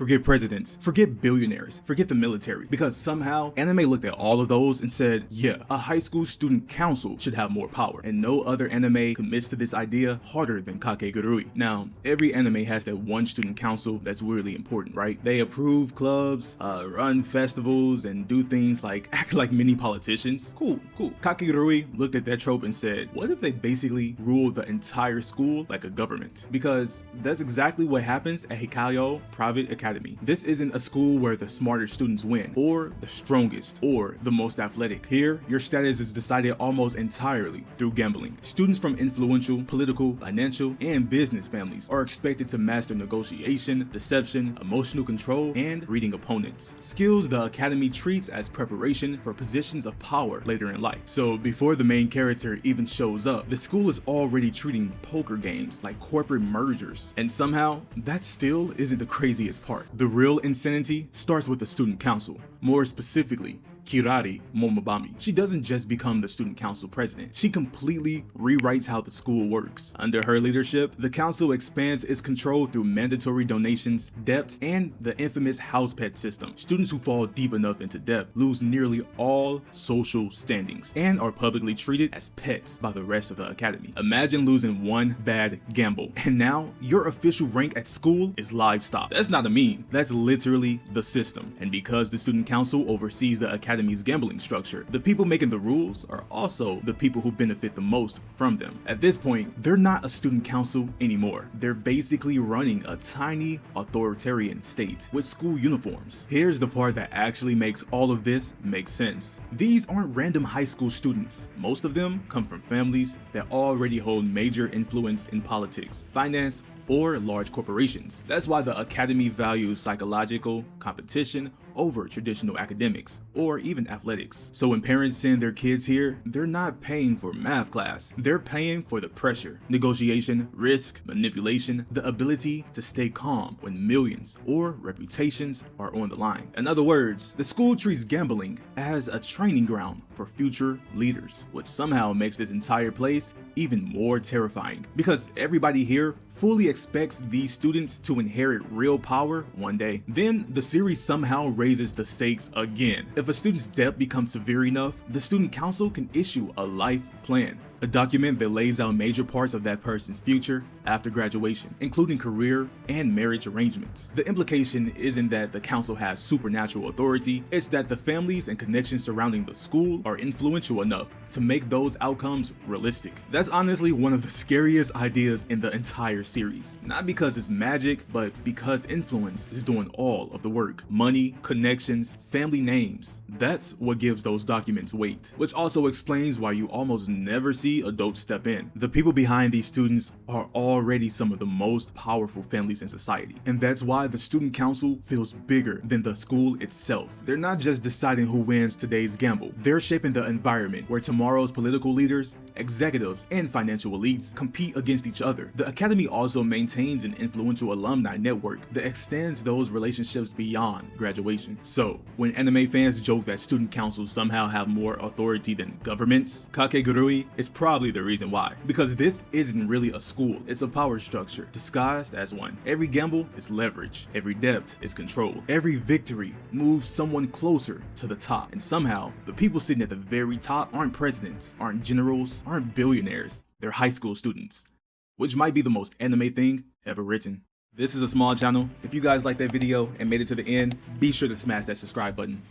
forget presidents, forget billionaires, forget the military, because somehow anime looked at all of those and said, yeah, a high school student council should have more power, and no other anime commits to this idea harder than Kakegurui. Now, every anime has that one student council that's really important, right? They approve clubs, run festivals, and do things like act like mini politicians. Cool. Kakegurui looked at that trope and said, what if they basically rule the entire school like a government? Because that's exactly what happens at Hyakkaou Private Academy. This isn't a school where the smarter students win, or the strongest, or the most athletic. Here, your status is decided almost entirely through gambling. Students from influential, political, financial, and business families are expected to master negotiation, deception, emotional control, and reading opponents. Skills the academy treats as preparation for positions of power later in life. So before the main character even shows up, the school is already treating poker games like corporate mergers. And somehow, that still isn't the craziest part. The real insanity starts with the student council. More specifically, Kirari Momobami. She doesn't just become the student council president, she completely rewrites how the school works. Under her leadership, the council expands its control through mandatory donations, debt, and the infamous Housepet system. Students who fall deep enough into debt lose nearly all social standings and are publicly treated as pets by the rest of the academy. Imagine losing one bad gamble, and now your official rank at school is livestock. That's not a meme, that's literally the system. And because the student council oversees the academy's gambling structure, the people making the rules are also the people who benefit the most from them. At this point, they're not a student council anymore. They're basically running a tiny authoritarian state with school uniforms. Here's the part that actually makes all of this make sense. These aren't random high school students. Most of them come from families that already hold major influence in politics, finance, or large corporations. That's why the academy values psychological competition over traditional academics or even athletics. So when parents send their kids here, they're not paying for math class, they're paying for the pressure, negotiation, risk, manipulation, the ability to stay calm when millions or reputations are on the line. In other words, the school treats gambling as a training ground for future leaders, which somehow makes this entire place even more terrifying, because everybody here fully expects these students to inherit real power one day. Then the series somehow raises the stakes again. If a student's debt becomes severe enough, the student council can issue a life plan, a document that lays out major parts of that person's future after graduation, including career and marriage arrangements. The implication isn't that the council has supernatural authority, it's that the families and connections surrounding the school are influential enough to make those outcomes realistic. That's honestly one of the scariest ideas in the entire series. Not because it's magic, but because influence is doing all of the work. Money, connections, family names. That's what gives those documents weight, which also explains why you almost never see adults step in. The people behind these students are already some of the most powerful families in society, and that's why the student council feels bigger than the school itself. They're not just deciding who wins today's gamble, they're shaping the environment where tomorrow's political leaders, executives, and financial elites compete against each other. The academy also maintains an influential alumni network that extends those relationships beyond graduation. So when anime fans joke that student councils somehow have more authority than governments, Kakegurui is probably the reason why. Because this isn't really a school, it's a power structure disguised as one. Every gamble is leverage, every debt is control, every victory moves someone closer to the top, and somehow the people sitting at the very top aren't presidents, aren't generals, aren't billionaires, they're high school students, which might be the most anime thing ever written. This is a small channel. If you guys liked that video and made it to the end, be sure to smash that subscribe button.